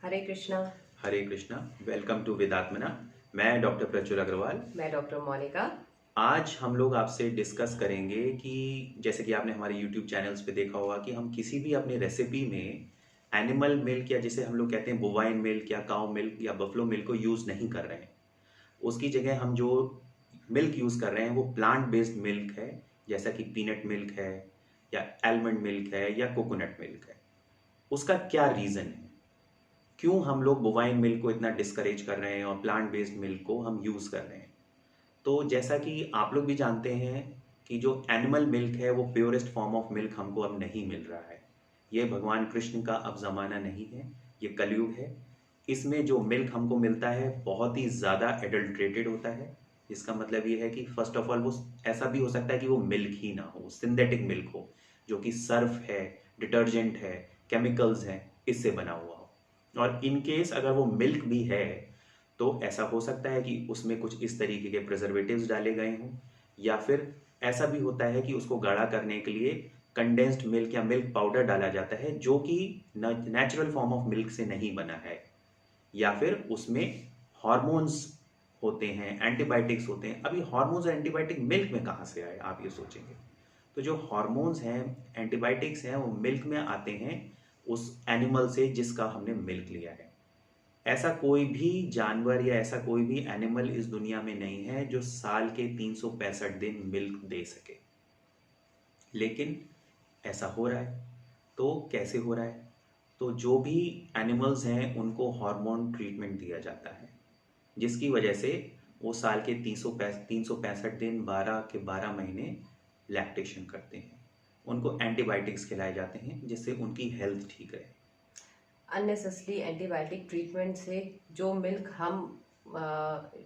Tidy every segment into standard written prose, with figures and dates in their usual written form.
Hare Krishna. Hare Krishna. Welcome to Vedatmana. मैं doctor प्रचुर अग्रवाल। मैं डॉक्टर मोनिका। आज हम लोग आपसे डिस्कस करेंगे कि जैसे कि आपने हमारे यूट्यूब चैनल्स पे देखा होगा कि हम किसी भी अपने रेसिपी में एनिमल मिल्क या जिसे हम लोग कहते हैं बोवाइन मिल्क या काउ मिल्क या बफलो मिल्क को यूज़ नहीं कर रहे हैं। उसकी जगह हम जो मिल्क यूज़ कर रहे हैं वो प्लांट बेस्ड मिल्क है, जैसा कि पीनट मिल्क है या आलमंड मिल्क है या कोकोनट मिल्क है। उसका क्या रीज़न है, क्यों हम लोग बोवाइन मिल्क को इतना डिस्करेज कर रहे हैं और प्लांट बेस्ड मिल्क को हम यूज़ कर रहे हैं। तो जैसा कि आप लोग भी जानते हैं कि जो एनिमल मिल्क है वो प्योरेस्ट फॉर्म ऑफ मिल्क हमको अब नहीं मिल रहा है। ये भगवान कृष्ण का अब ज़माना नहीं है, ये कलयुग है। इसमें जो मिल्क हमको मिलता है बहुत ही ज़्यादा एडल्ट्रेटेड होता है। इसका मतलब ये है कि फर्स्ट ऑफ ऑल वो ऐसा भी हो सकता है कि वो मिल्क ही ना हो, सिंथेटिक मिल्क हो, जो कि सर्फ है, डिटर्जेंट है, केमिकल्स हैं, इससे बना हुआ हो। और इन केस अगर वो मिल्क भी है तो ऐसा हो सकता है कि उसमें कुछ इस तरीके के प्रिजर्वेटिव्स डाले गए हों, या फिर ऐसा भी होता है कि उसको गाढ़ा करने के लिए कंडेंस्ड मिल्क या मिल्क पाउडर डाला जाता है जो कि नेचुरल फॉर्म ऑफ मिल्क से नहीं बना है, या फिर उसमें हॉर्मोन्स होते हैं, एंटीबायोटिक्स होते हैं। अभी हॉर्मोन्स और एंटीबायोटिक मिल्क में कहाँ से आए, आप ये सोचेंगे। तो जो हॉर्मोन्स हैं, एंटीबायोटिक्स हैं, वो मिल्क में आते हैं उस एनिमल से जिसका हमने मिल्क लिया है। ऐसा कोई भी जानवर या ऐसा कोई भी एनिमल इस दुनिया में नहीं है जो साल के 365 दिन मिल्क दे सके, लेकिन ऐसा हो रहा है। तो कैसे हो रहा है? तो जो भी एनिमल्स हैं उनको हार्मोन ट्रीटमेंट दिया जाता है, जिसकी वजह से वो साल के 365 दिन 12 के 12 महीने लैक्टेशन करते हैं। उनको एंटीबायोटिक्स खिलाए जाते हैं जिससे उनकी हेल्थ ठीक रहे। अननेसेसरी एंटीबायोटिक ट्रीटमेंट से जो मिल्क हम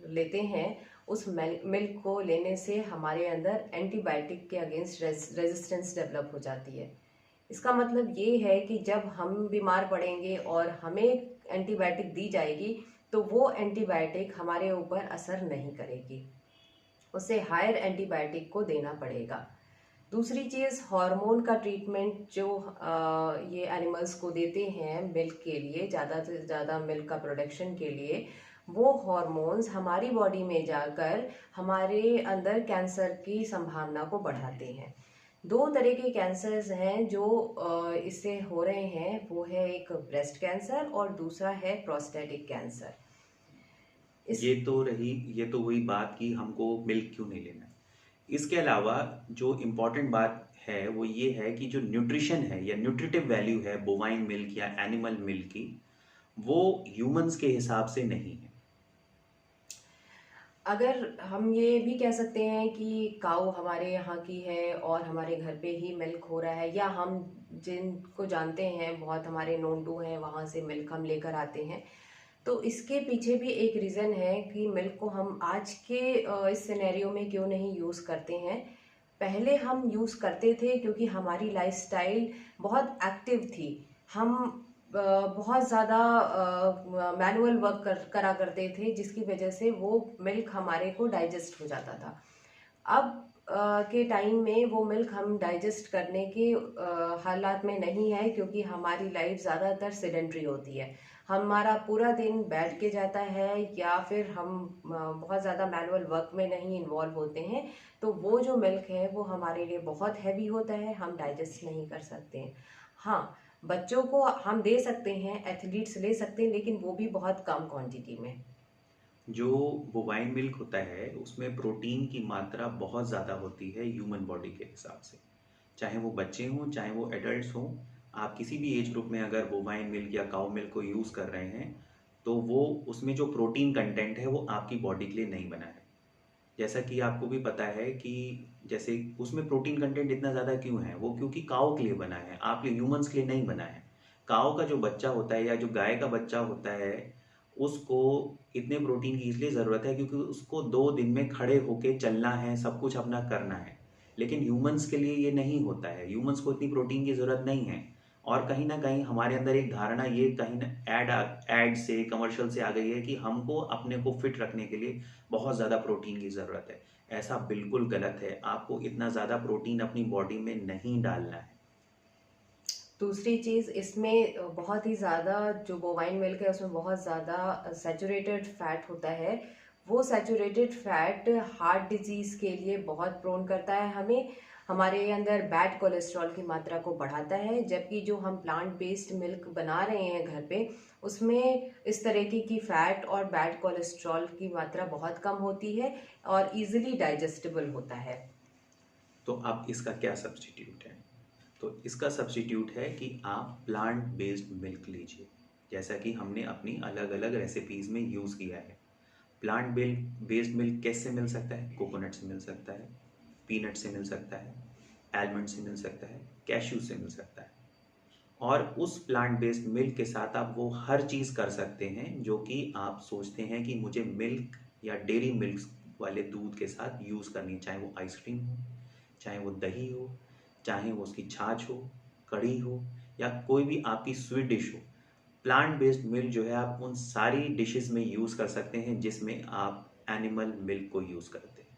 लेते हैं, उस मिल्क को लेने से हमारे अंदर एंटीबायोटिक के अगेंस्ट रेजिस्टेंस डेवलप हो जाती है। इसका मतलब ये है कि जब हम बीमार पड़ेंगे और हमें एंटीबायोटिक दी जाएगी तो वो एंटीबायोटिक हमारे ऊपर असर नहीं करेगी, उसे हायर एंटीबायोटिक को देना पड़ेगा। दूसरी चीज़, हार्मोन का ट्रीटमेंट जो ये एनिमल्स को देते हैं मिल्क के लिए, ज़्यादा से ज़्यादा मिल्क का प्रोडक्शन के लिए, वो हार्मोन्स हमारी बॉडी में जाकर हमारे अंदर कैंसर की संभावना को बढ़ाते हैं। दो तरह के कैंसर्स हैं जो इससे हो रहे हैं, वो है एक ब्रेस्ट कैंसर और दूसरा है प्रोस्टेटिक कैंसर। इस ये तो हुई बात कि हमको मिल्क क्यों नहीं लेना है। इसके अलावा जो इम्पोर्टेंट बात है वो ये है कि जो न्यूट्रिशन है या न्यूट्रिटिव वैल्यू है बोवाइन मिल्क या एनिमल मिल्क की, वो ह्यूमंस के हिसाब से नहीं है। अगर हम ये भी कह सकते हैं कि काऊ हमारे यहाँ की है और हमारे घर पे ही मिल्क हो रहा है, या हम जिनको जानते हैं, बहुत हमारे नोन हैं, वहाँ से मिल्क हम लेकर आते हैं, तो इसके पीछे भी एक रीज़न है कि मिल्क को हम आज के इस सिनेरियो में क्यों नहीं यूज़ करते हैं। पहले हम यूज़ करते थे क्योंकि हमारी लाइफस्टाइल बहुत एक्टिव थी। हम बहुत ज़्यादा मैनुअल वर्क करा करते थे, जिसकी वजह से वो मिल्क हमारे को डाइजेस्ट हो जाता था। अब के टाइम में वो मिल्क हम डाइजेस्ट करने के हालात में नहीं है, क्योंकि हमारी लाइफ ज़्यादातर सेडेंट्री होती है। हमारा पूरा दिन बैठ के जाता है, या फिर हम बहुत ज़्यादा मैनुअल वर्क में नहीं इन्वॉल्व होते हैं, तो वो जो मिल्क है वो हमारे लिए बहुत हैवी होता है, हम डाइजेस्ट नहीं कर सकते हैं। हाँ, बच्चों को हम दे सकते हैं, एथलीट्स ले सकते हैं, लेकिन वो भी बहुत कम क्वांटिटी में। जो बोवाइन मिल्क होता है उसमें प्रोटीन की मात्रा बहुत ज़्यादा होती है ह्यूमन बॉडी के हिसाब से, चाहे वो बच्चे हों चाहे वो एडल्ट्स हों। आप किसी भी एज ग्रुप में अगर बोवाइन मिल्क या काउ मिल्क को यूज़ कर रहे हैं तो वो उसमें जो प्रोटीन कंटेंट है वो आपकी बॉडी के लिए नहीं बना है। जैसा कि आपको भी पता है कि जैसे उसमें प्रोटीन कंटेंट इतना ज़्यादा क्यों है, वो क्योंकि काऊ के लिए बना है, आप ह्यूमंस के लिए नहीं बना है। काऊ का जो बच्चा होता है या जो गाय का बच्चा होता है उसको इतने प्रोटीन की इसलिए ज़रूरत है क्योंकि उसको 2 दिन में खड़े होके चलना है, सब कुछ अपना करना है। लेकिन ह्यूमंस के लिए ये नहीं होता है, ह्यूमंस को इतनी प्रोटीन की ज़रूरत नहीं है। और कहीं ना कहीं हमारे अंदर एक धारणा ये कहीं ना ऐड से, कमर्शियल से आ गई है कि हमको अपने को फिट रखने के लिए बहुत ज़्यादा प्रोटीन की ज़रूरत है। ऐसा बिल्कुल गलत है, आपको इतना ज़्यादा प्रोटीन अपनी बॉडी में नहीं डालना है। दूसरी चीज़ इसमें बहुत ही ज़्यादा जो बोवाइन मिल्क है उसमें बहुत ज़्यादा सैचुरेटेड फैट होता है। वो सैचुरेटेड फैट हार्ट डिजीज़ के लिए बहुत प्रोन करता है हमें, हमारे अंदर बैड कोलेस्ट्रॉल की मात्रा को बढ़ाता है। जबकि जो हम प्लांट बेस्ड मिल्क बना रहे हैं घर पे, उसमें इस तरीके की फ़ैट और बैड कोलेस्ट्रॉल की मात्रा बहुत कम होती है और इजीली डाइजेस्टेबल होता है। तो अब इसका क्या सब्स्टिट्यूट है? तो इसका सब्स्टिट्यूट है कि आप प्लांट बेस्ड मिल्क लीजिए, जैसा कि हमने अपनी अलग अलग रेसिपीज़ में यूज़ किया है। प्लांट बेस्ड मिल्क कैसे मिल सकता है? कोकोनट से मिल सकता है, पीनट से मिल सकता है, आलमंड से मिल सकता है, कैश्यू से मिल सकता है। और उस प्लांट बेस्ड मिल्क के साथ आप वो हर चीज़ कर सकते हैं जो कि आप सोचते हैं कि मुझे मिल्क या डेयरी मिल्क वाले दूध के साथ यूज़ करनी है, चाहे वो आइसक्रीम हो, चाहे वो दही हो, चाहे वो उसकी छाछ हो, कढ़ी हो, या कोई भी आपकी स्वीट डिश हो। प्लांट बेस्ड मिल्क जो है आप उन सारी डिशेस में यूज़ कर सकते हैं जिसमें आप एनिमल मिल्क को यूज़ करते हैं।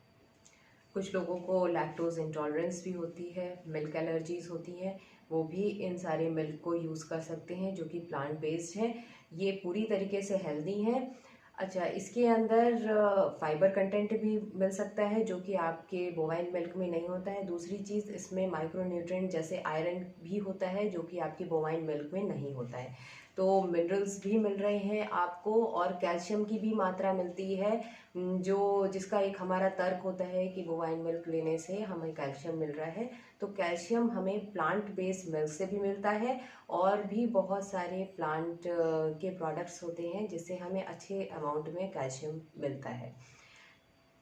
कुछ लोगों को लैक्टोज इंटॉलरेंस भी होती है, मिल्क एलर्जीज होती हैं, वो भी इन सारे मिल्क को यूज़ कर सकते हैं जो कि प्लांट बेस्ड हैं। ये पूरी तरीके से हेल्दी हैं। अच्छा, इसके अंदर फाइबर कंटेंट भी मिल सकता है जो कि आपके बोवाइन मिल्क में नहीं होता है। दूसरी चीज़, इसमें माइक्रो न्यूट्रिएंट जैसे आयरन भी होता है जो कि आपकी बोवाइन मिल्क में नहीं होता है। तो मिनरल्स भी मिल रहे हैं आपको और कैल्शियम की भी मात्रा मिलती है, जो जिसका एक हमारा तर्क होता है कि बोवाइन मिल्क लेने से हमें कैल्शियम मिल रहा है। तो कैल्शियम हमें प्लांट बेस्ड मिल्क से भी मिलता है और भी बहुत सारे प्लांट के प्रोडक्ट्स होते हैं जिससे हमें अच्छे अमाउंट में कैल्शियम मिलता है।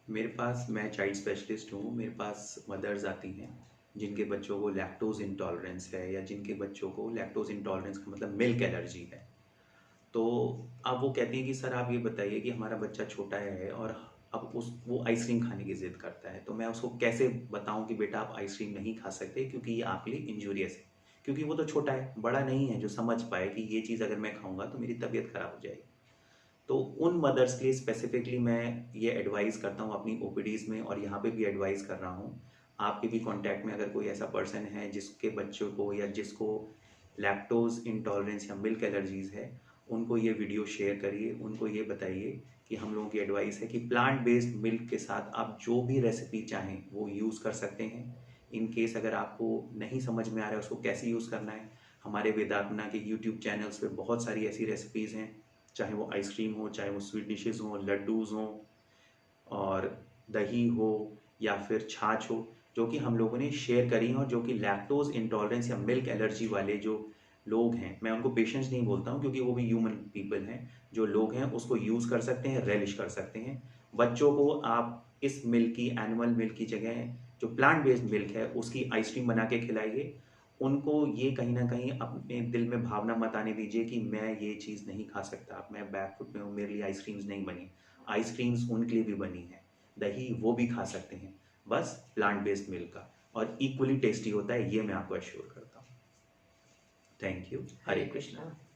मेरे पास, मैं चाइल्ड स्पेशलिस्ट हूँ, मेरे पास मदर्स आती हैं जिनके बच्चों को लैक्टोज इंटॉलरेंस है, या जिनके बच्चों को लैक्टोज इंटॉलरेंस का मतलब मिल्क एलर्जी है। तो अब वो कहती हैं कि सर आप ये बताइए कि हमारा बच्चा छोटा है और अब उस वो आइसक्रीम खाने की ज़िद करता है, तो मैं उसको कैसे बताऊं कि बेटा आप आइसक्रीम नहीं खा सकते क्योंकि ये आपके लिए इंजूरियस है। क्योंकि वो तो छोटा है, बड़ा नहीं है जो समझ पाए कि ये चीज़ अगर मैं खाऊंगा तो मेरी तबीयत खराब हो जाएगी। तो उन मदर्स के लिए स्पेसिफिकली मैं ये एडवाइस करता हूँ अपनी ओपीडीज़ में, और यहाँ पे भी एडवाइस कर रहा हूँ। आपके भी कांटेक्ट में अगर कोई ऐसा पर्सन है जिसके बच्चों को या जिसको लैक्टोज इंटॉलरेंस या मिल्क एलर्जीज़ है, उनको ये वीडियो शेयर करिए, उनको ये बताइए कि हम लोगों की एडवाइस है कि प्लांट बेस्ड मिल्क के साथ आप जो भी रेसिपी चाहें वो यूज़ कर सकते हैं। इन केस अगर आपको नहीं समझ में आ रहा है उसको कैसे यूज़ करना है, हमारे वेदांतना के यूट्यूब चैनल्स पे बहुत सारी ऐसी रेसिपीज़ हैं, चाहे वो आइसक्रीम हो, चाहे वो स्वीट डिशेज़ हों, लड्डूज़ हों, और दही हो, या फिर छाछ हो, जो कि हम लोगों ने शेयर करी हैं, और जो कि लैक्टोज इंटॉलरेंस या मिल्क एलर्जी वाले जो लोग हैं, मैं उनको पेशेंट्स नहीं बोलता हूँ क्योंकि वो भी ह्यूमन पीपल हैं, जो लोग हैं उसको यूज़ कर सकते हैं, रेलिश कर सकते हैं। बच्चों को आप इस मिल्क की, एनिमल मिल्क की जगह जो प्लांट बेस्ड मिल्क है उसकी आइसक्रीम बना के खिलाइए। उनको ये कहीं ना कहीं अपने दिल में भावना मत आने दीजिए कि मैं ये चीज़ नहीं खा सकता, मैं बैकफुट में हूँ, मेरे लिए आइसक्रीम्स नहीं बनी। आइसक्रीम्स उनके लिए भी बनी है, दही वो भी खा सकते हैं, बस प्लांट बेस्ड मिल्क का, और इक्वली टेस्टी होता है, ये मैं आपको एश्योर करता हूँ। Thank you. हरे हरे कृष्णा। कृष्णा।